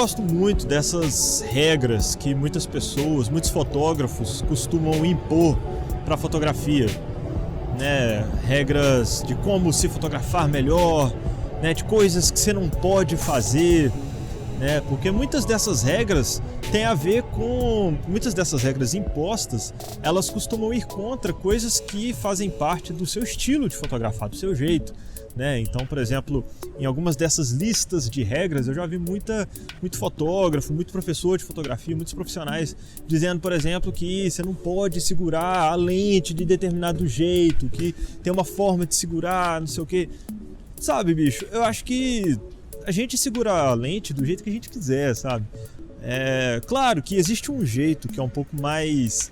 gosto muito dessas regras que muitas pessoas, muitos fotógrafos costumam impor para a fotografia, né? Regras de como se fotografar melhor, né? De coisas que você não pode fazer, né? Porque muitas dessas regras têm a ver com... Muitas dessas regras impostas, elas costumam ir contra coisas que fazem parte do seu estilo de fotografar, do seu jeito, né? Então, por exemplo, em algumas dessas listas de regras eu já vi muito fotógrafo, muito professor de fotografia, muitos profissionais dizendo, por exemplo, que você não pode segurar a lente de determinado jeito, que tem uma forma de segurar, não sei o que. Sabe, bicho, eu acho que a gente segura a lente do jeito que a gente quiser, sabe? Claro que existe um jeito que é um pouco mais...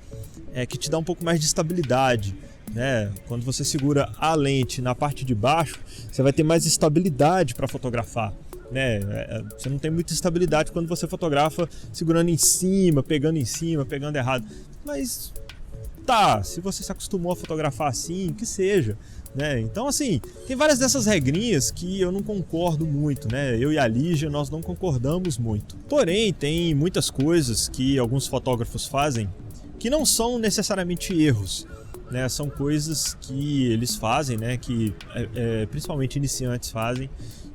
que te dá um pouco mais de estabilidade, né? Quando você segura a lente na parte de baixo, você vai ter mais estabilidade para fotografar, né? Você não tem muita estabilidade quando você fotografa segurando em cima, pegando errado. Mas tá, se você se acostumou a fotografar assim, que seja, né? Então, assim, tem várias dessas regrinhas que eu não concordo muito, né? Eu e a Lígia, nós não concordamos muito. Porém, tem muitas coisas que alguns fotógrafos fazem que não são necessariamente erros, né? São coisas que eles fazem, né? Que principalmente iniciantes fazem,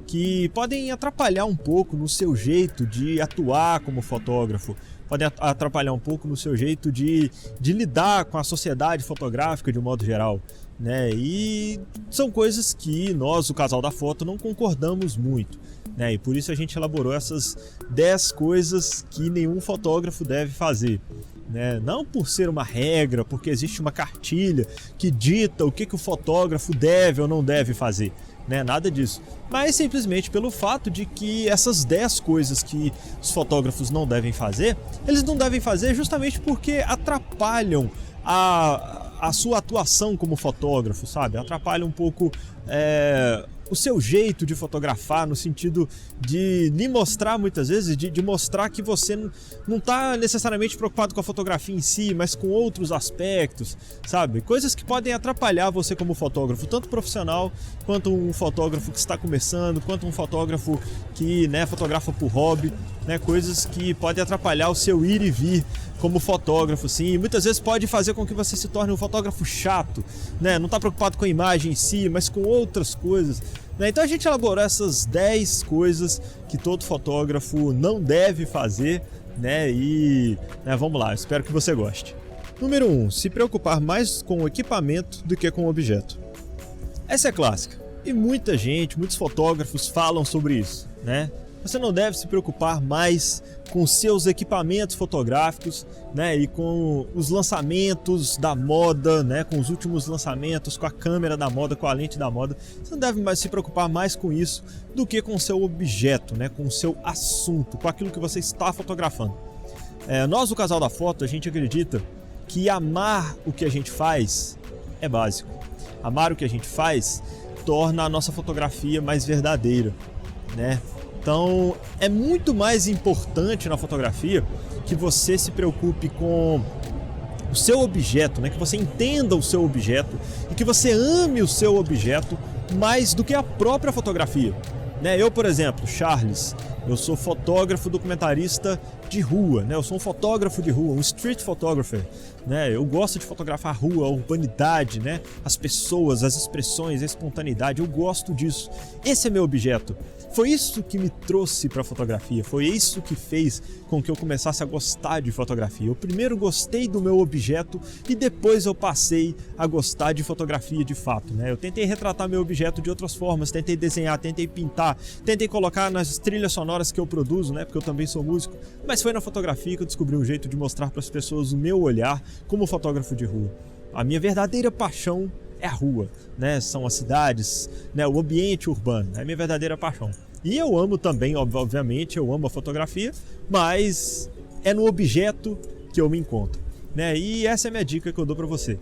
que podem atrapalhar um pouco no seu jeito de atuar como fotógrafo, podem atrapalhar um pouco no seu jeito de lidar com a sociedade fotográfica de um modo geral, né? E são coisas que nós, o Casal da Foto, não concordamos muito, né? E por isso a gente elaborou essas 10 coisas que nenhum fotógrafo deve fazer, né? Não por ser uma regra, porque existe uma cartilha que dita o que o fotógrafo deve ou não deve fazer, né? Nada disso, mas simplesmente pelo fato de que essas 10 coisas que os fotógrafos não devem fazer, eles não devem fazer justamente porque atrapalham a sua atuação como fotógrafo, sabe? Atrapalha um pouco o seu jeito de fotografar, no sentido de lhe mostrar muitas vezes, de mostrar que você não está necessariamente preocupado com a fotografia em si, mas com outros aspectos, sabe? Coisas que podem atrapalhar você como fotógrafo, tanto profissional, quanto um fotógrafo que está começando, quanto um fotógrafo que, né, fotografa por hobby, né? Coisas que podem atrapalhar o seu ir e vir como fotógrafo, sim, e muitas vezes pode fazer com que você se torne um fotógrafo chato, né? Não está preocupado com a imagem em si, mas com outras coisas, né? Então a gente elaborou essas 10 coisas que todo fotógrafo não deve fazer, né? E vamos lá, espero que você goste. Número 1, se preocupar mais com o equipamento do que com o objeto. Essa é clássica, e muitos fotógrafos falam sobre isso, né? Você não deve se preocupar mais com seus equipamentos fotográficos, né, e com os lançamentos da moda, né, com os últimos lançamentos, com a câmera da moda, com a lente da moda. Você não deve mais se preocupar mais com isso do que com o seu objeto, né, com o seu assunto, com aquilo que você está fotografando. Nós, o Casal da Foto, a gente acredita que amar o que a gente faz é básico. Amar o que a gente faz torna a nossa fotografia mais verdadeira, né? Então, é muito mais importante na fotografia que você se preocupe com o seu objeto, né? Que você entenda o seu objeto e que você ame o seu objeto mais do que a própria fotografia, né? Eu, por exemplo, Charles, eu sou fotógrafo documentarista de rua, né? Eu sou um fotógrafo de rua, um street photographer, né? Eu gosto de fotografar a rua, a urbanidade, né? As pessoas, as expressões, a espontaneidade, eu gosto disso. Esse é meu objeto. Foi isso que me trouxe para a fotografia, foi isso que fez com que eu começasse a gostar de fotografia. Eu primeiro gostei do meu objeto e depois eu passei a gostar de fotografia de fato, né? Eu tentei retratar meu objeto de outras formas, tentei desenhar, tentei pintar, tentei colocar nas trilhas sonoras que eu produzo, né? Porque eu também sou músico, mas foi na fotografia que eu descobri um jeito de mostrar para as pessoas o meu olhar como fotógrafo de rua. A minha verdadeira paixão é a rua, né? São as cidades, né? O ambiente urbano, é a minha verdadeira paixão. E eu amo também, obviamente, eu amo a fotografia, mas é no objeto que eu me encontro, né? E essa é a minha dica que eu dou para você.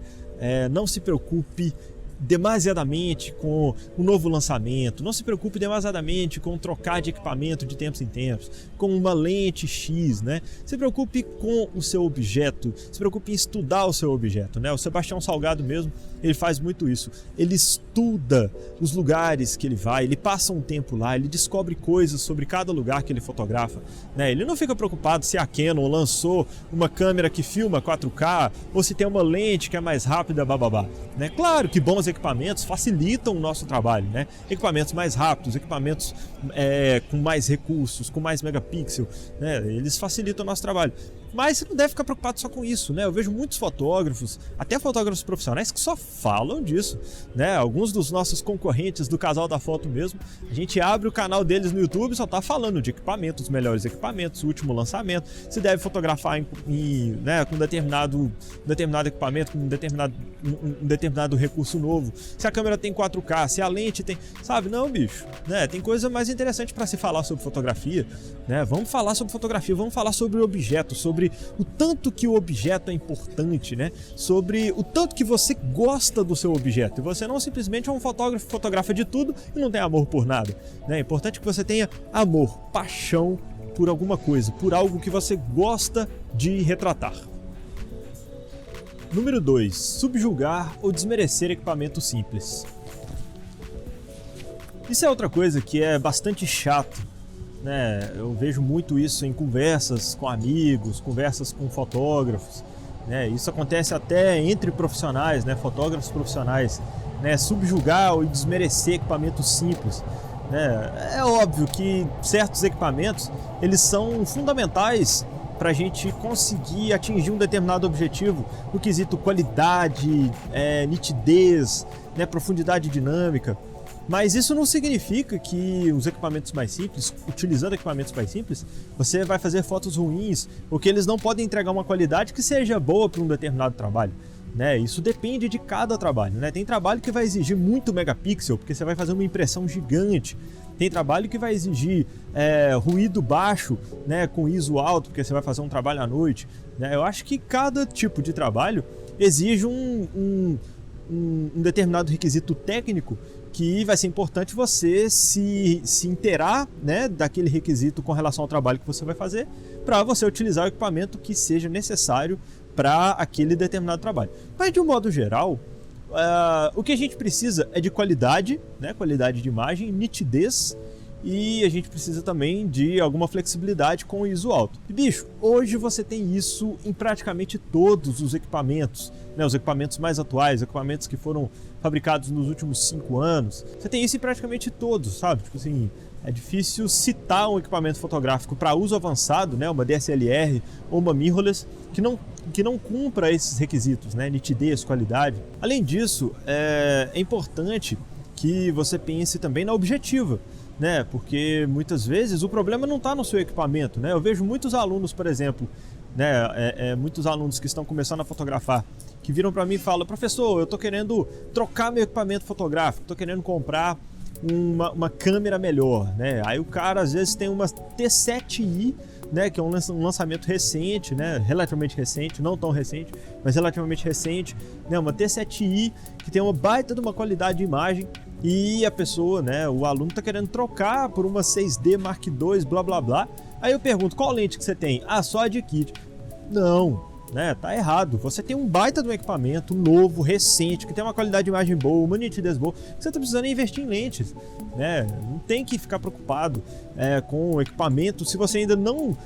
Não se preocupe demasiadamente com o novo lançamento, não se preocupe demasiadamente com trocar de equipamento de tempos em tempos, com uma lente X, né? Se preocupe com o seu objeto, se preocupe em estudar o seu objeto, né? O Sebastião Salgado mesmo, ele faz muito isso, ele estuda os lugares que ele vai, ele passa um tempo lá, ele descobre coisas sobre cada lugar que ele fotografa, né? Ele não fica preocupado se a Canon lançou uma câmera que filma 4K ou se tem uma lente que é mais rápida, bababá, né? Claro que bons equipamentos facilitam o nosso trabalho, né? Equipamentos mais rápidos, equipamentos com mais recursos, com mais megapixel, né? Eles facilitam o nosso trabalho. Mas você não deve ficar preocupado só com isso, né? Eu vejo muitos fotógrafos, até fotógrafos profissionais, que só falam disso, né? Alguns dos nossos concorrentes do Casal da Foto mesmo, a gente abre o canal deles no YouTube e só tá falando de equipamentos, os melhores equipamentos, o último lançamento, se deve fotografar né, com determinado equipamento, com um determinado recurso novo, se a câmera tem 4K, se a lente tem... Sabe? Não, bicho, né? Tem coisa mais interessante para se falar sobre fotografia, né? Vamos falar sobre fotografia, vamos falar sobre o objeto, sobre o tanto que o objeto é importante, né? Sobre o tanto que você gosta do seu objeto. E você não simplesmente é um fotógrafo que fotografa de tudo e não tem amor por nada, né? É importante que você tenha amor, paixão por alguma coisa, por algo que você gosta de retratar. Número 2. Subjugar ou desmerecer equipamento simples. Isso é outra coisa que é bastante chato, né? Eu vejo muito isso em conversas com amigos, conversas com fotógrafos, né? Isso acontece até entre profissionais, né? Fotógrafos profissionais, né? Subjugar ou desmerecer equipamentos simples, né? É óbvio que certos equipamentos eles são fundamentais para a gente conseguir atingir um determinado objetivo no quesito qualidade, nitidez, né? Profundidade dinâmica. Mas isso não significa que os equipamentos mais simples, utilizando equipamentos mais simples, você vai fazer fotos ruins ou que eles não podem entregar uma qualidade que seja boa para um determinado trabalho, né? Isso depende de cada trabalho, né? Tem trabalho que vai exigir muito megapixel, porque você vai fazer uma impressão gigante. Tem trabalho que vai exigir ruído baixo, né, com ISO alto, porque você vai fazer um trabalho à noite, né? Eu acho que cada tipo de trabalho exige um determinado requisito técnico que vai ser importante você se inteirar, né, daquele requisito com relação ao trabalho que você vai fazer, para você utilizar o equipamento que seja necessário para aquele determinado trabalho. Mas de um modo geral, o que a gente precisa é de qualidade, né, qualidade de imagem, nitidez, e a gente precisa também de alguma flexibilidade com o ISO alto. E, bicho, hoje você tem isso em praticamente todos os equipamentos, né, os equipamentos mais atuais, equipamentos que foram fabricados nos últimos 5 anos. Você tem isso em praticamente todos, sabe? Tipo assim, é difícil citar um equipamento fotográfico para uso avançado, né, uma DSLR ou uma mirrorless, que não cumpra esses requisitos, né, nitidez, qualidade. Além disso, é importante que você pense também na objetiva, né? Porque muitas vezes o problema não está no seu equipamento, né? Eu vejo muitos alunos, por exemplo, né? Muitos alunos que estão começando a fotografar, que viram para mim e falam: professor, eu estou querendo trocar meu equipamento fotográfico, estou querendo comprar uma câmera melhor, né? Aí o cara às vezes tem uma T7i, né, que é um lançamento recente, né, relativamente recente, não tão recente, mas relativamente recente, né, uma T7i que tem uma baita de uma qualidade de imagem, e a pessoa, né, o aluno está querendo trocar por uma 6D Mark II, blá blá blá. Aí eu pergunto: qual lente que você tem? Ah, só a de kit. Não, né, tá errado. Você tem um baita de um equipamento novo, recente, que tem uma qualidade de imagem boa, uma nitidez boa, que você tá precisando investir em lentes, né? Não tem que ficar preocupado com o equipamento se você ainda não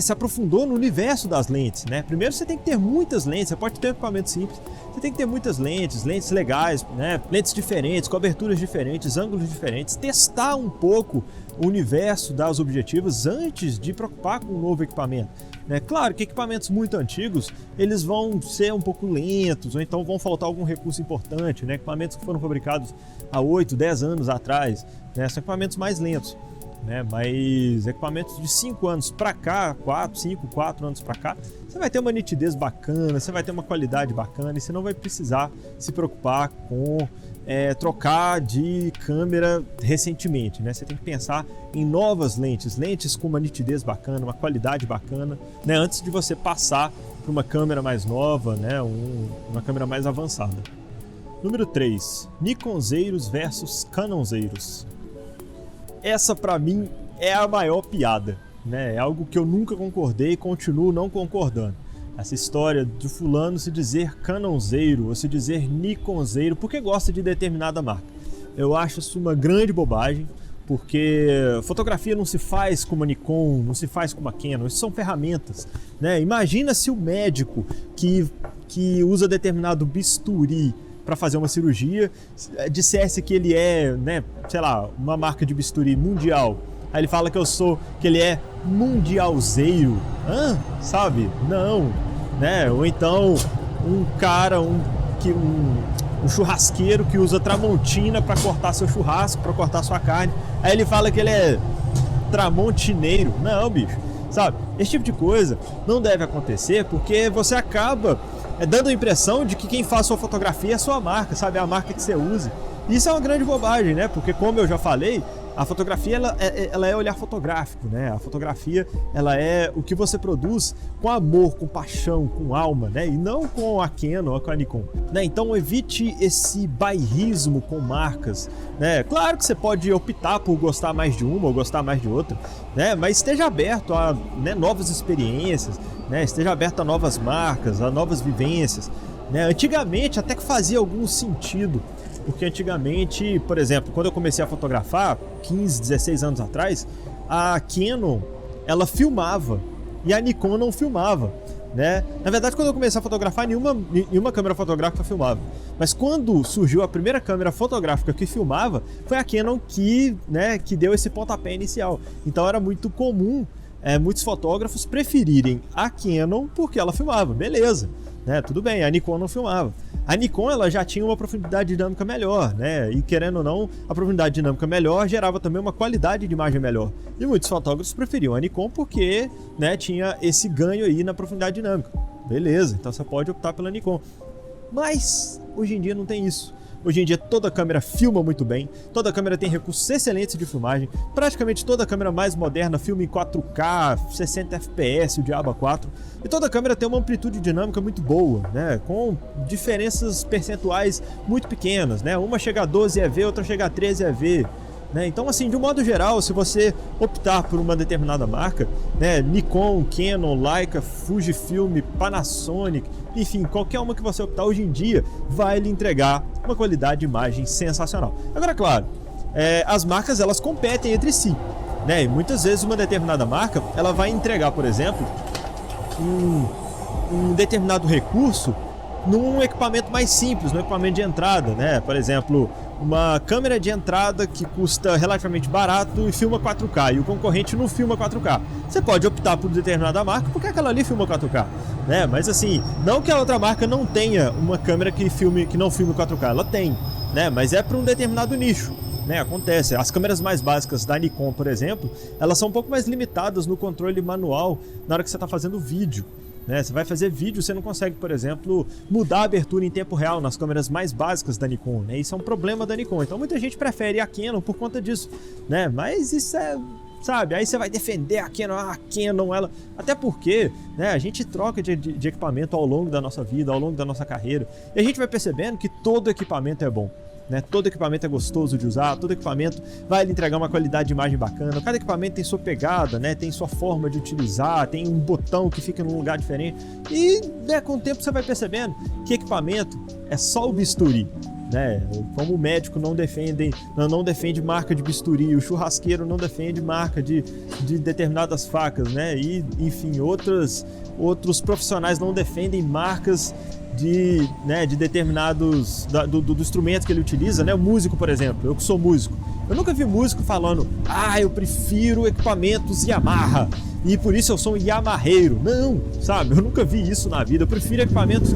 se aprofundou no universo das lentes, né? Primeiro você tem que ter muitas lentes. Você pode ter um equipamento simples, você tem que ter muitas lentes legais, né? Lentes diferentes, coberturas diferentes, ângulos diferentes, testar um pouco o universo das objetivas antes de preocupar com um novo equipamento, né? Claro que equipamentos muito antigos, eles vão ser um pouco lentos, ou então vão faltar algum recurso importante, né? Equipamentos que foram fabricados há 8, 10 anos atrás, né? São equipamentos mais lentos, né? Mas equipamentos de 5 anos para cá, 4 anos para cá, você vai ter uma nitidez bacana, você vai ter uma qualidade bacana, e você não vai precisar se preocupar com trocar de câmera recentemente, né? Você tem que pensar em novas lentes com uma nitidez bacana, uma qualidade bacana, né? Antes de você passar para uma câmera mais nova, né? Uma câmera mais avançada. Número 3. Nikonzeiros versus Canonzeiros. Essa pra mim é a maior piada, né? É algo que eu nunca concordei e continuo não concordando. Essa história de fulano se dizer Canonzeiro ou se dizer Nikonzeiro porque gosta de determinada marca. Eu acho isso uma grande bobagem, porque fotografia não se faz com uma Nikon, não se faz com uma Canon, isso são ferramentas, né? Imagina se o médico que usa determinado bisturi para fazer uma cirurgia dissesse que ele é, né, sei lá, uma marca de bisturi mundial. Aí ele fala que ele é mundialzeiro. Sabe? Não, né? Ou então um cara, um churrasqueiro que usa Tramontina para cortar seu churrasco, para cortar sua carne. Aí ele fala que ele é tramontineiro. Não, bicho. Sabe? Esse tipo de coisa não deve acontecer porque você acaba dando a impressão de que quem faz sua fotografia é a sua marca, sabe? É a marca que você usa. Isso é uma grande bobagem, né? Porque, como eu já falei, a fotografia ela é olhar fotográfico, né? A fotografia ela é o que você produz com amor, com paixão, com alma, né? E não com a Canon ou com a Nikon, né? Então evite esse bairrismo com marcas, né? Claro que você pode optar por gostar mais de uma ou gostar mais de outra, né? Mas esteja aberto a, né, novas experiências, né? Esteja aberto a novas marcas, a novas vivências, né? Antigamente até que fazia algum sentido. Porque antigamente, por exemplo, quando eu comecei a fotografar, 15, 16 anos atrás, a Canon, ela filmava e a Nikon não filmava, né? Na verdade, quando eu comecei a fotografar, nenhuma câmera fotográfica filmava. Mas quando surgiu a primeira câmera fotográfica que filmava, foi a Canon que deu esse pontapé inicial. Então era muito comum muitos fotógrafos preferirem a Canon porque ela filmava, beleza, né? Tudo bem, a Nikon não filmava. A Nikon ela já tinha uma profundidade dinâmica melhor, né? E querendo ou não, a profundidade dinâmica melhor gerava também uma qualidade de imagem melhor. E muitos fotógrafos preferiam a Nikon porque, né, tinha esse ganho aí na profundidade dinâmica. Beleza, então você pode optar pela Nikon. Mas hoje em dia não tem isso. Hoje em dia toda câmera filma muito bem, toda câmera tem recursos excelentes de filmagem, praticamente toda câmera mais moderna filma em 4K, 60 fps, o diabo a 4, e toda câmera tem uma amplitude dinâmica muito boa, né, com diferenças percentuais muito pequenas, né, uma chega a 12 EV, outra chega a 13 EV, né? Então, assim, de um modo geral, se você optar por uma determinada marca, né, Nikon, Canon, Leica, Fujifilm, Panasonic, enfim, qualquer uma que você optar hoje em dia vai lhe entregar uma qualidade de imagem sensacional. Agora, claro, as marcas elas competem entre si, né? E muitas vezes uma determinada marca ela vai entregar, por exemplo, um determinado recurso num equipamento mais simples, num equipamento de entrada, né? Por exemplo, uma câmera de entrada que custa relativamente barato e filma 4K, e o concorrente não filma 4K. Você pode optar por determinada marca porque aquela ali filma 4K, né? Mas assim, não que a outra marca não tenha uma câmera que não filme 4K, ela tem, né? Mas é para um determinado nicho, né? Acontece. As câmeras mais básicas da Nikon, por exemplo, elas são um pouco mais limitadas no controle manual na hora que você está fazendo vídeo. Né? Você vai fazer vídeo, você não consegue, por exemplo, mudar a abertura em tempo real nas câmeras mais básicas da Nikon, né? Isso é um problema da Nikon, então muita gente prefere a Canon por conta disso, né? Mas isso é, sabe, aí você vai defender a Canon, ela... Até porque, né, a gente troca de equipamento ao longo da nossa vida, ao longo da nossa carreira, e a gente vai percebendo que todo equipamento é bom. Né? Todo equipamento é gostoso de usar, todo equipamento vai lhe entregar uma qualidade de imagem bacana, cada equipamento tem sua pegada, né? Tem sua forma de utilizar, tem um botão que fica num lugar diferente e, né, com o tempo você vai percebendo que equipamento é só o bisturi, né? Como o médico não defende marca de bisturi, o churrasqueiro não defende marca de determinadas facas, né? E, enfim, outros profissionais não defendem marcas de determinados do instrumento que ele utiliza, né? O músico, por exemplo, eu que sou músico, eu nunca vi músico falando, eu prefiro equipamentos Yamaha e por isso eu sou um Yamaheiro. Não, sabe? Eu nunca vi isso na vida. Eu prefiro equipamentos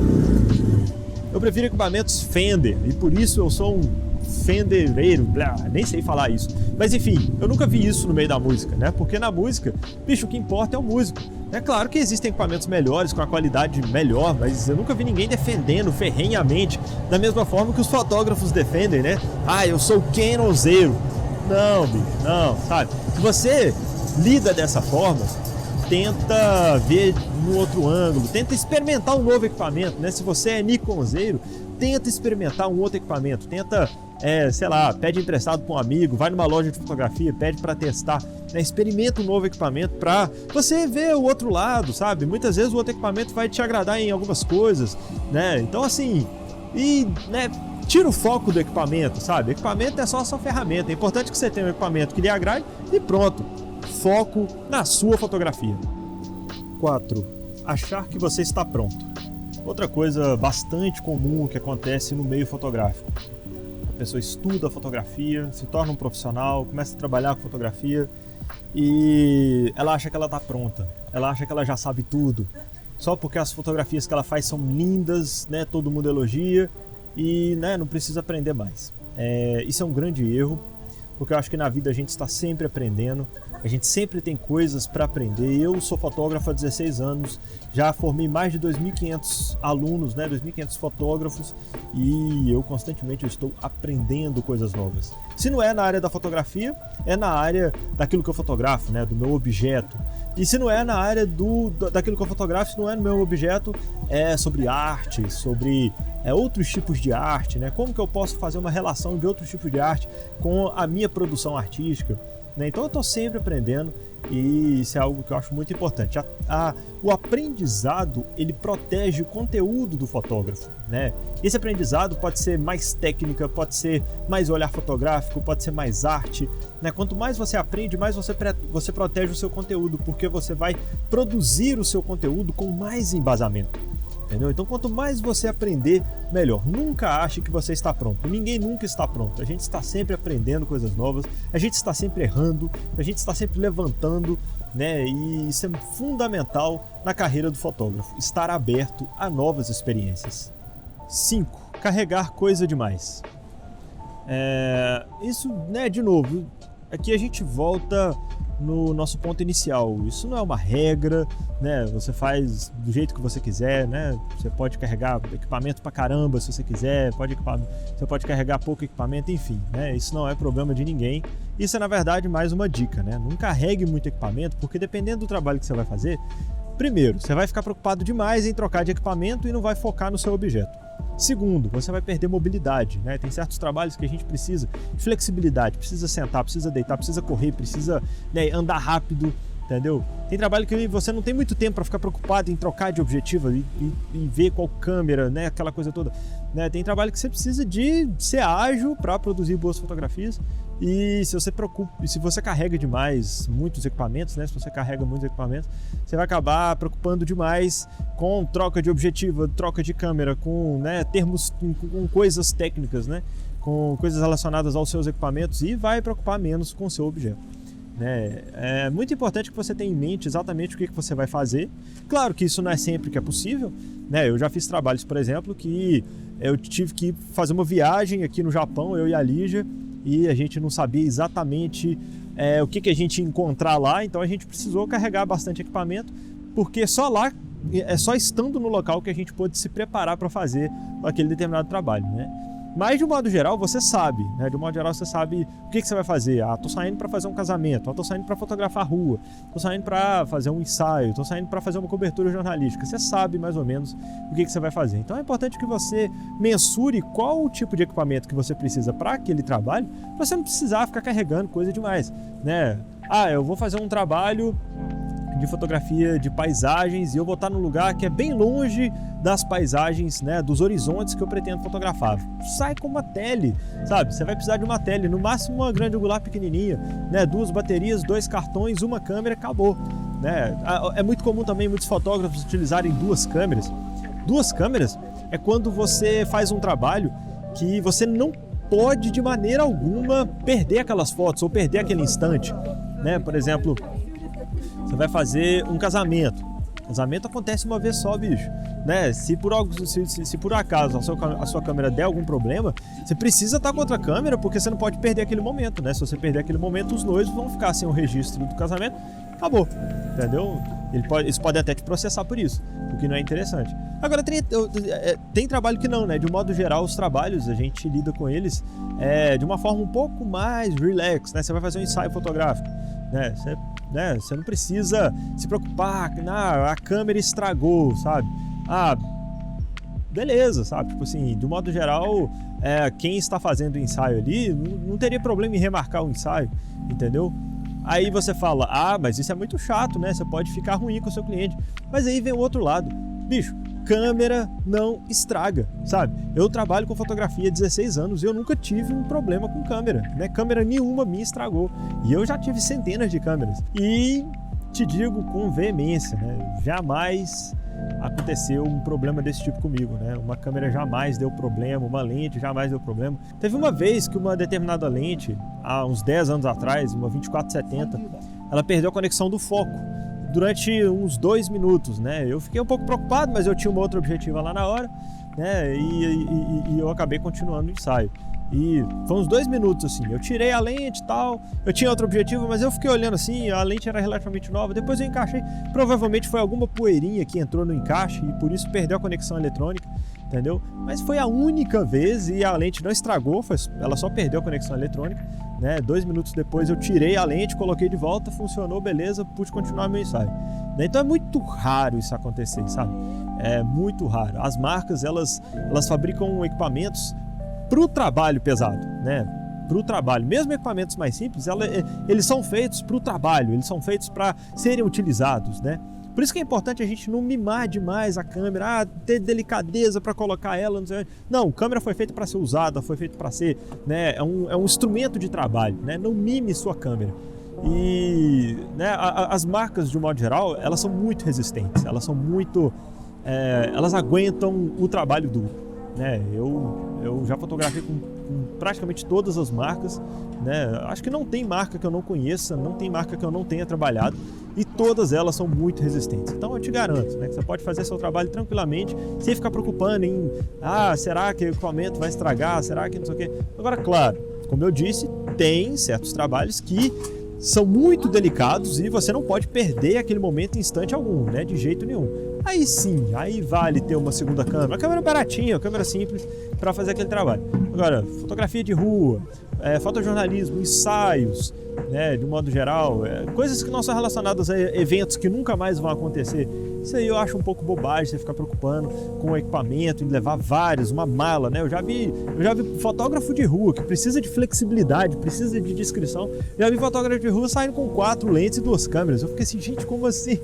Fender e por isso eu sou um Fendereiro, nem sei falar isso. Mas enfim, eu nunca vi isso no meio da música, né? Porque na música, bicho, o que importa é o músico. É claro que existem equipamentos melhores, com a qualidade melhor, mas eu nunca vi ninguém defendendo ferrenhamente, da mesma forma que os fotógrafos defendem, né? Eu sou Canonzeiro. Não, bicho, não, sabe? Se você lida dessa forma, tenta ver no outro ângulo, tenta experimentar um novo equipamento, né? Se você é Nikonzeiro, tenta experimentar um outro equipamento, tenta, sei lá, pede emprestado para um amigo, vai numa loja de fotografia, pede para testar, né? Experimenta um novo equipamento para você ver o outro lado, sabe? Muitas vezes o outro equipamento vai te agradar em algumas coisas, né? Então assim, né, tira o foco do equipamento, sabe? O equipamento é só a sua ferramenta, é importante que você tenha um equipamento que lhe agrade e pronto, foco na sua fotografia. 4. Achar que você está pronto. Outra coisa bastante comum que acontece no meio fotográfico. A pessoa estuda a fotografia, se torna um profissional, começa a trabalhar com fotografia e ela acha que ela está pronta. Ela acha que ela já sabe tudo. Só porque as fotografias que ela faz são lindas, né? Todo mundo elogia e, né, não precisa aprender mais. Isso é um grande erro, porque eu acho que na vida a gente está sempre aprendendo. A gente sempre tem coisas para aprender. Eu sou fotógrafo há 16 anos, já formei mais de 2.500 alunos, né, 2.500 fotógrafos, e eu constantemente estou aprendendo coisas novas. Se não é na área da fotografia, é na área daquilo que eu fotografo, né, do meu objeto. E se não é na área daquilo que eu fotografo, se não é no meu objeto, é sobre arte, sobre outros tipos de arte, né? Como que eu posso fazer uma relação de outros tipos de arte com a minha produção artística, né? Então eu estou sempre aprendendo e isso é algo que eu acho muito importante. O aprendizado, ele protege o conteúdo do fotógrafo, né? Esse aprendizado pode ser mais técnica, pode ser mais olhar fotográfico, pode ser mais arte, né? Quanto mais você aprende, mais você protege o seu conteúdo, porque você vai produzir o seu conteúdo com mais embasamento. Entendeu? Então, quanto mais você aprender, melhor. Nunca ache que você está pronto. Ninguém nunca está pronto. A gente está sempre aprendendo coisas novas, a gente está sempre errando, a gente está sempre levantando, né? E isso é fundamental na carreira do fotógrafo, estar aberto a novas experiências. 5. Carregar coisa demais. Isso, né, de novo, aqui a gente volta no nosso ponto inicial. Isso não é uma regra, né? Você faz do jeito que você quiser, né? Você pode carregar equipamento pra caramba se você quiser, você pode carregar pouco equipamento, enfim, né? Isso não é problema de ninguém. Isso é, na verdade, mais uma dica, né? Não carregue muito equipamento, porque dependendo do trabalho que você vai fazer, primeiro, você vai ficar preocupado demais em trocar de equipamento e não vai focar no seu objeto. Segundo, você vai perder mobilidade, né? Tem certos trabalhos que a gente precisa de flexibilidade, precisa sentar, precisa deitar, precisa correr, precisa, né, andar rápido, entendeu? Tem trabalho que você não tem muito tempo para ficar preocupado em trocar de objetivo e ver qual câmera, né? Aquela coisa toda, né? Tem trabalho que você precisa de ser ágil para produzir boas fotografias. E se você carrega demais muitos equipamentos, né? Se você carrega muitos equipamentos, você vai acabar preocupando demais com troca de objetivo, troca de câmera, com, né, termos, com coisas técnicas, né? Com coisas relacionadas aos seus equipamentos e vai preocupar menos com o seu objeto, né? É muito importante que você tenha em mente exatamente o que você vai fazer. Claro que isso não é sempre que é possível, né? Eu já fiz trabalhos, por exemplo, que eu tive que fazer uma viagem aqui no Japão, eu e a Lígia, e a gente não sabia exatamente o que a gente ia encontrar lá, então a gente precisou carregar bastante equipamento, porque só lá, só estando no local que a gente pôde se preparar para fazer aquele determinado trabalho, né? Mas de um modo geral você sabe, né? De um modo geral você sabe o que você vai fazer. Tô saindo para fazer um casamento, tô saindo para fotografar a rua, tô saindo para fazer um ensaio, tô saindo para fazer uma cobertura jornalística. Você sabe mais ou menos o que você vai fazer. Então é importante que você mensure qual o tipo de equipamento que você precisa para aquele trabalho, para você não precisar ficar carregando coisa demais, né? Eu vou fazer um trabalho de fotografia de paisagens e eu vou estar num lugar que é bem longe das paisagens, né, dos horizontes que eu pretendo fotografar. Sai com uma tele, sabe? Você vai precisar de uma tele, no máximo uma grande angular pequenininha, né, 2 baterias, 2 cartões, uma câmera, acabou, né? É muito comum também muitos fotógrafos utilizarem 2 câmeras. 2 câmeras é quando você faz um trabalho que você não pode de maneira alguma perder aquelas fotos ou perder aquele instante, né? Por exemplo, você vai fazer um casamento. Casamento acontece uma vez só, bicho, né? Se por acaso a sua câmera der algum problema, você precisa estar com outra câmera, porque você não pode perder aquele momento, né? Se você perder aquele momento, os noivos vão ficar sem o registro do casamento, acabou, entendeu? Eles podem até te processar por isso, o que não é interessante. Agora, tem trabalho que não, né? De um modo geral, os trabalhos, a gente lida com eles de uma forma um pouco mais relax, né? Você vai fazer um ensaio fotográfico, né? Você não precisa se preocupar, a câmera estragou, sabe? beleza, sabe? Tipo assim, de modo geral, quem está fazendo o ensaio ali não teria problema em remarcar o ensaio, entendeu? Aí você fala, mas isso é muito chato, né? Você pode ficar ruim com o seu cliente. Mas aí vem o outro lado. Bicho, câmera não estraga, sabe? Eu trabalho com fotografia há 16 anos e eu nunca tive um problema com câmera, né? Câmera nenhuma me estragou. E eu já tive centenas de câmeras. E te digo com veemência, né? Jamais aconteceu um problema desse tipo comigo, né? Uma câmera jamais deu problema, uma lente jamais deu problema. Teve uma vez que uma determinada lente, há uns 10 anos atrás, uma 2470, ela perdeu a conexão do foco durante uns 2 minutos, né? Eu fiquei um pouco preocupado, mas eu tinha uma outra objetiva lá na hora, né? E eu acabei continuando o ensaio. E foi uns 2 minutos assim, eu tirei a lente e tal, eu tinha outro objetivo, mas eu fiquei olhando assim, a lente era relativamente nova, depois eu encaixei, provavelmente foi alguma poeirinha que entrou no encaixe e por isso perdeu a conexão eletrônica, entendeu? Mas foi a única vez e a lente não estragou, ela só perdeu a conexão eletrônica, né? 2 minutos depois eu tirei a lente, coloquei de volta, funcionou, beleza, pude continuar meu ensaio. Então é muito raro isso acontecer, sabe? É muito raro. As marcas, elas fabricam equipamentos para o trabalho pesado, né? Para o trabalho. Mesmo equipamentos mais simples, eles são feitos para o trabalho, eles são feitos para serem utilizados, né? Por isso que é importante a gente não mimar demais a câmera, ter delicadeza para colocar ela, não sei. Não, a câmera foi feita para ser usada, foi feita para ser, né? É um instrumento de trabalho, né? Não mime sua câmera. E, né, as marcas, de um modo geral, elas são muito resistentes, elas são muito... elas aguentam o trabalho duro. Né? Eu já fotografei com praticamente todas as marcas, né? Acho que não tem marca que eu não conheça, não tem marca que eu não tenha trabalhado e todas elas são muito resistentes. Então eu te garanto, né, que você pode fazer seu trabalho tranquilamente sem ficar preocupando em será que o equipamento vai estragar, será que não sei o quê. Agora, claro, como eu disse, tem certos trabalhos que são muito delicados e você não pode perder aquele momento em instante algum, né? De jeito nenhum. Aí sim, aí vale ter uma segunda câmera, uma câmera baratinha, uma câmera simples para fazer aquele trabalho. Agora, fotografia de rua, fotojornalismo, ensaios, né, de um modo geral, coisas que não são relacionadas a eventos que nunca mais vão acontecer. Isso aí eu acho um pouco bobagem, você ficar preocupando com o equipamento e levar vários, uma mala, né? Eu já vi fotógrafo de rua que precisa de flexibilidade, precisa de discrição. Já vi fotógrafo de rua saindo com 4 lentes e 2 câmeras. Eu fiquei assim, gente, como assim?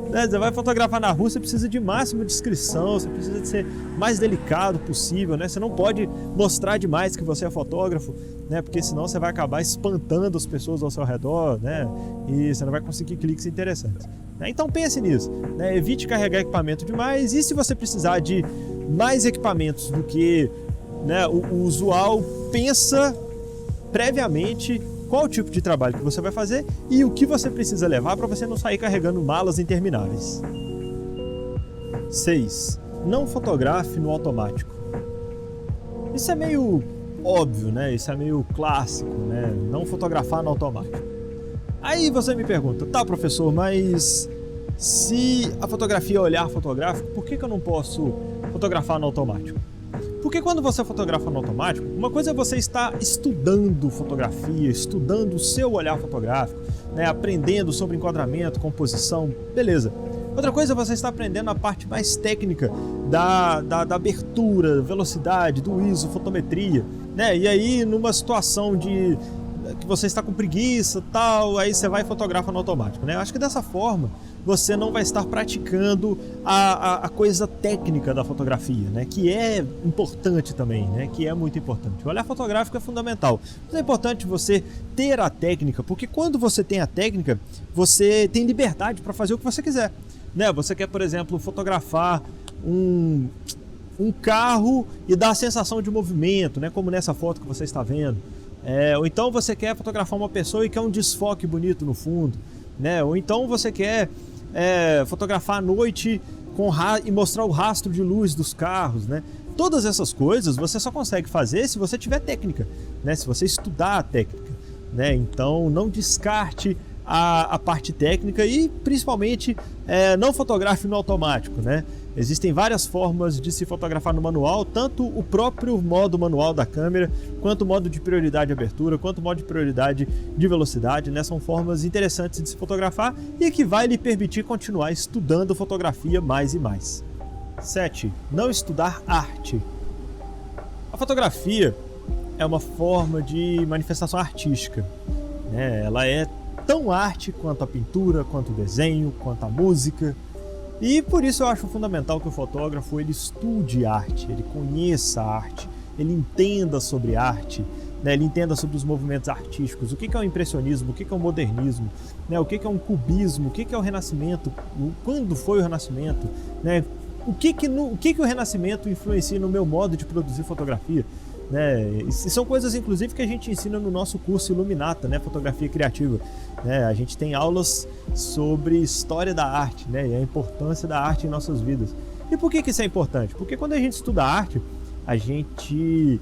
Né? Você vai fotografar na rua, você precisa de máxima discrição, você precisa de ser mais delicado possível, né? Você não pode mostrar demais que você é fotógrafo, né? Porque senão você vai acabar espantando as pessoas ao seu redor, né? E você não vai conseguir cliques interessantes. Então pense nisso, né? Evite carregar equipamento demais e se você precisar de mais equipamentos do que, né, o usual, pensa previamente qual tipo de trabalho que você vai fazer e o que você precisa levar para você não sair carregando malas intermináveis. 6. Não fotografe no automático. Isso é meio óbvio, né? Isso é meio clássico, né? Não fotografar no automático. Aí você me pergunta, tá, professor, mas se a fotografia é olhar fotográfico, por que eu não posso fotografar no automático? Porque quando você fotografa no automático, uma coisa é você estar estudando fotografia, estudando o seu olhar fotográfico, né, aprendendo sobre enquadramento, composição, beleza. Outra coisa é você estar aprendendo a parte mais técnica da abertura, velocidade, do ISO, fotometria, né? E aí numa situação de que você está com preguiça, tal, aí você vai e fotografa no automático, né? Eu acho que dessa forma você não vai estar praticando a coisa técnica da fotografia, né? Que é importante também, né? Que é muito importante. O olhar fotográfico é fundamental. Mas é importante você ter a técnica, porque quando você tem a técnica, você tem liberdade para fazer o que você quiser, né? Você quer, por exemplo, fotografar um carro e dar a sensação de movimento, né? Como nessa foto que você está vendo. Ou então você quer fotografar uma pessoa e quer um desfoque bonito no fundo, né? Ou então você quer fotografar à noite e mostrar o rastro de luz dos carros, né? Todas essas coisas você só consegue fazer se você tiver técnica, né? Se você estudar a técnica, né? Então não descarte a parte técnica e principalmente não fotografe no automático, né? Existem várias formas de se fotografar no manual, tanto o próprio modo manual da câmera, quanto o modo de prioridade de abertura, quanto o modo de prioridade de velocidade, né? São formas interessantes de se fotografar e que vai lhe permitir continuar estudando fotografia mais e mais. 7. Não estudar arte. A fotografia é uma forma de manifestação artística, né? Ela é tão arte quanto a pintura, quanto o desenho, quanto a música. E por isso eu acho fundamental que o fotógrafo ele estude arte, ele conheça a arte, ele entenda sobre arte, né? Ele entenda sobre os movimentos artísticos, o que é o impressionismo, o que é o modernismo, né? O que é um cubismo, o que é o renascimento, quando foi o renascimento, né? O que o renascimento influencia no meu modo de produzir fotografia, né? E são coisas inclusive que a gente ensina no nosso curso Iluminata, né? Fotografia criativa, né? A gente tem aulas sobre história da arte, né? E a importância da arte em nossas vidas. E por que isso é importante? Porque quando a gente estuda arte, a gente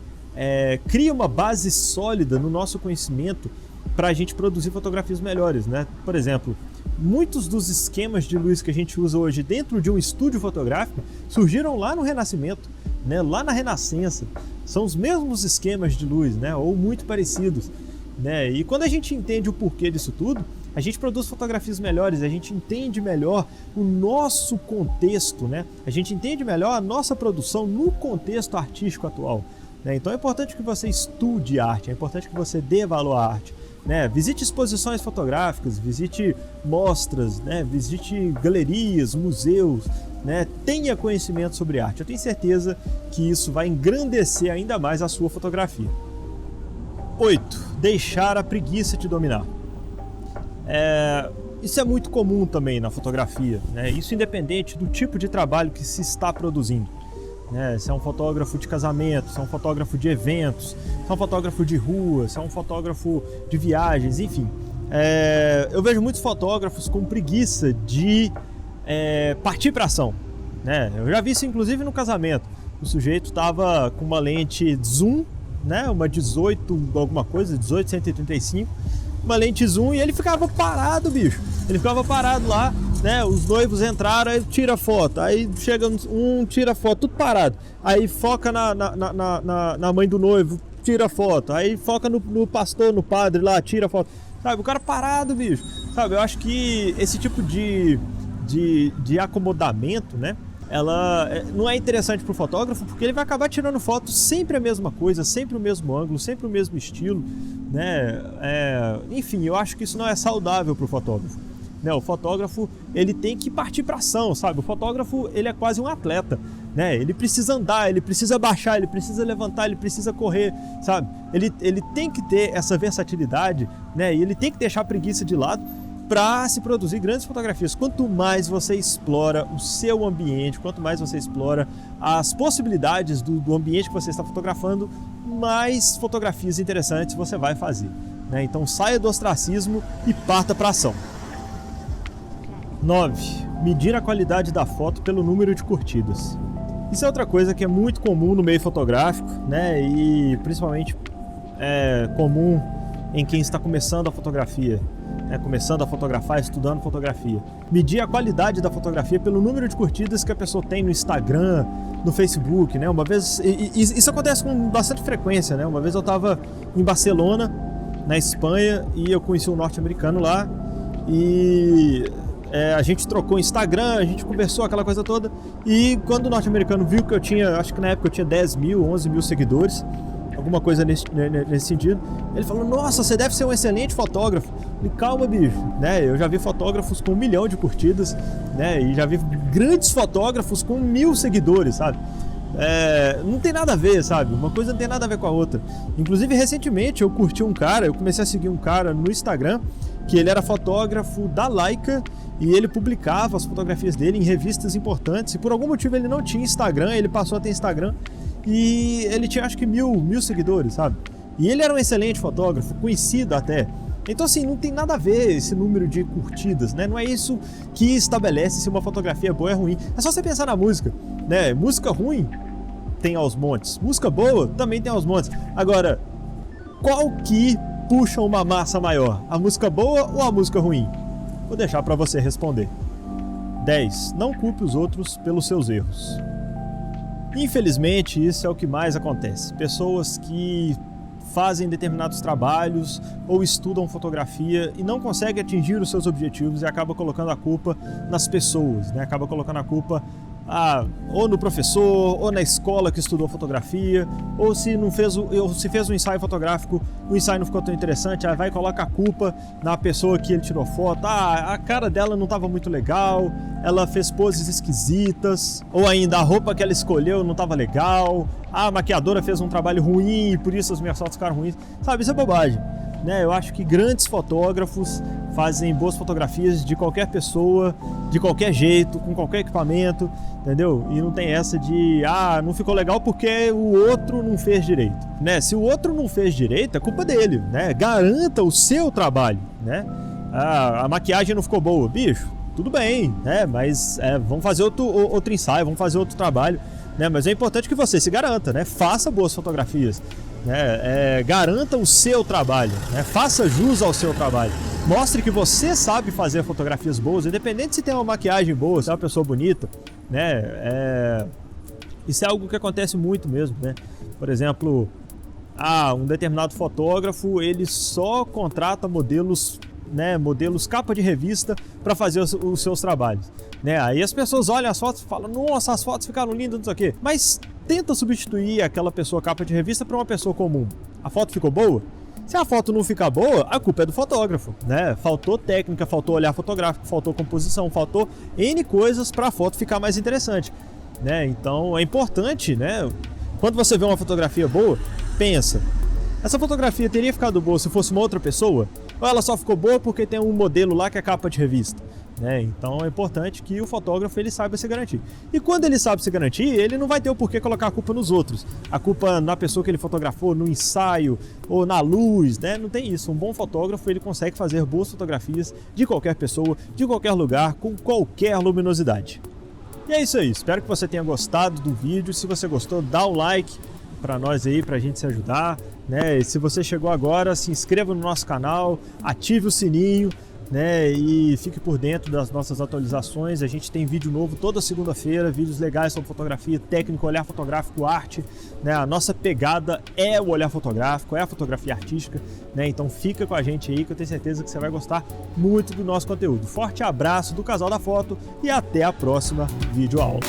cria uma base sólida no nosso conhecimento para a gente produzir fotografias melhores, né? Por exemplo, muitos dos esquemas de luz que a gente usa hoje dentro de um estúdio fotográfico surgiram lá no Renascimento, né? Lá na Renascença. São os mesmos esquemas de luz, né? Ou muito parecidos, né? E quando a gente entende o porquê disso tudo, a gente produz fotografias melhores, a gente entende melhor o nosso contexto, né? A gente entende melhor a nossa produção no contexto artístico atual, né? Então é importante que você estude arte, é importante que você dê valor à arte, né? Visite exposições fotográficas, visite mostras, né? Visite galerias, museus, né? Tenha conhecimento sobre arte. Eu tenho certeza que isso vai engrandecer ainda mais a sua fotografia. 8. Deixar a preguiça te dominar. Isso é muito comum também na fotografia, né? Isso independente do tipo de trabalho que se está produzindo, né? Se é um fotógrafo de casamento, se é um fotógrafo de eventos, se é um fotógrafo de rua, se é um fotógrafo de viagens, enfim. Eu vejo muitos fotógrafos com preguiça de partir para ação, né? Eu já vi isso inclusive no casamento. O sujeito estava com uma lente zoom, né? Uma 18 alguma coisa, 18-135, uma lente zoom, e ele ficava parado, bicho. Ele ficava parado lá, né? Os noivos entraram, aí tira foto, aí chega tira foto, tudo parado. Aí foca na mãe do noivo, tira foto. Aí foca no pastor, no padre lá, tira foto. Sabe, o cara parado, bicho. Sabe, eu acho que esse tipo de acomodamento, né? Ela não é interessante para o fotógrafo, porque ele vai acabar tirando foto sempre a mesma coisa, sempre o mesmo ângulo, sempre o mesmo estilo, né? Enfim, eu acho que isso não é saudável para o fotógrafo, né? O fotógrafo ele tem que partir para ação, sabe? O fotógrafo ele é quase um atleta, né? Ele precisa andar, ele precisa baixar, ele precisa levantar, ele precisa correr, sabe? Ele tem que ter essa versatilidade, né? E ele tem que deixar a preguiça de lado para se produzir grandes fotografias. Quanto mais você explora o seu ambiente, quanto mais você explora as possibilidades do ambiente que você está fotografando, mais fotografias interessantes você vai fazer, né? Então saia do ostracismo e parta para a ação. 9. Medir a qualidade da foto pelo número de curtidas. Isso é outra coisa que é muito comum no meio fotográfico, né? E principalmente comum em quem está começando a fotografia, né? Começando a fotografar, estudando fotografia. Medir a qualidade da fotografia pelo número de curtidas que a pessoa tem no Instagram, no Facebook, né? Uma vez, isso acontece com bastante frequência, né? Uma vez eu estava em Barcelona, na Espanha, e eu conheci um norte-americano lá, e a gente trocou Instagram, a gente conversou, aquela coisa toda, e quando o norte-americano viu que eu tinha, acho que na época eu tinha 10 mil, 11 mil seguidores, alguma coisa nesse sentido, ele falou: nossa, você deve ser um excelente fotógrafo. Eu falei: calma, bicho, né? Eu já vi fotógrafos com 1 milhão de curtidas, né? E já vi grandes fotógrafos com 1000 seguidores, sabe? Não tem nada a ver, sabe? Uma coisa não tem nada a ver com a outra. Inclusive, recentemente eu comecei a seguir um cara no Instagram, que ele era fotógrafo da Leica, e ele publicava as fotografias dele em revistas importantes, e por algum motivo ele não tinha Instagram, ele passou a ter Instagram, e ele tinha acho que 1000 seguidores, sabe? E ele era um excelente fotógrafo, conhecido até. Então assim, não tem nada a ver esse número de curtidas, né? Não é isso que estabelece se uma fotografia é boa ou é ruim. É só você pensar na música, né? Música ruim tem aos montes, música boa também tem aos montes. Agora, qual que puxa uma massa maior? A música boa ou a música ruim? Vou deixar para você responder. 10. Não culpe os outros pelos seus erros. Infelizmente, isso é o que mais acontece. Pessoas que fazem determinados trabalhos ou estudam fotografia e não conseguem atingir os seus objetivos e acabam colocando a culpa nas pessoas, né? Acaba colocando a culpa ou no professor, ou na escola que estudou fotografia, ou se fez um ensaio fotográfico, o ensaio não ficou tão interessante, vai e coloca a culpa na pessoa que ele tirou foto. A cara dela não estava muito legal, ela fez poses esquisitas, ou ainda a roupa que ela escolheu não estava legal, a maquiadora fez um trabalho ruim e por isso as minhas fotos ficaram ruins. Sabe, isso é bobagem. Eu acho que grandes fotógrafos fazem boas fotografias de qualquer pessoa, de qualquer jeito, com qualquer equipamento, entendeu? E não tem essa de, não ficou legal porque o outro não fez direito, né? Se o outro não fez direito, é culpa dele, né? Garanta o seu trabalho, né? A maquiagem não ficou boa, bicho, tudo bem, né? Mas vamos fazer outro ensaio, vamos fazer outro trabalho, né? Mas é importante que você se garanta, né? Faça boas fotografias. Garanta o seu trabalho, né? Faça jus ao seu trabalho, mostre que você sabe fazer fotografias boas, independente se tem uma maquiagem boa, se é uma pessoa bonita, né? Isso é algo que acontece muito mesmo, né? Por exemplo, um determinado fotógrafo, ele só contrata modelos, né, modelos capa de revista para fazer os seus trabalhos, né? Aí as pessoas olham as fotos e falam, nossa, as fotos ficaram lindas, não sei o quê, mas tenta substituir aquela pessoa capa de revista por uma pessoa comum. A foto ficou boa? Se a foto não ficar boa, a culpa é do fotógrafo, né? Faltou técnica, faltou olhar fotográfico, faltou composição, faltou N coisas para a foto ficar mais interessante, né? Então é importante, né? Quando você vê uma fotografia boa, pensa, essa fotografia teria ficado boa se fosse uma outra pessoa? Ou ela só ficou boa porque tem um modelo lá que é capa de revista? Então é importante que o fotógrafo ele saiba se garantir. E quando ele sabe se garantir, ele não vai ter o porquê colocar a culpa nos outros. A culpa na pessoa que ele fotografou, no ensaio ou na luz, né? Não tem isso. Um bom fotógrafo ele consegue fazer boas fotografias de qualquer pessoa, de qualquer lugar, com qualquer luminosidade. E é isso aí. Espero que você tenha gostado do vídeo. Se você gostou, dá um like para nós aí, pra gente se ajudar, né? E se você chegou agora, se inscreva no nosso canal, ative o sininho, né? E fique por dentro das nossas atualizações. A gente tem vídeo novo toda segunda-feira, vídeos legais sobre fotografia, técnica, olhar fotográfico, arte, né? A nossa pegada é o olhar fotográfico, é a fotografia artística, né? Então fica com a gente aí que eu tenho certeza que você vai gostar muito do nosso conteúdo. Forte abraço do Casal da Foto e até a próxima videoaula.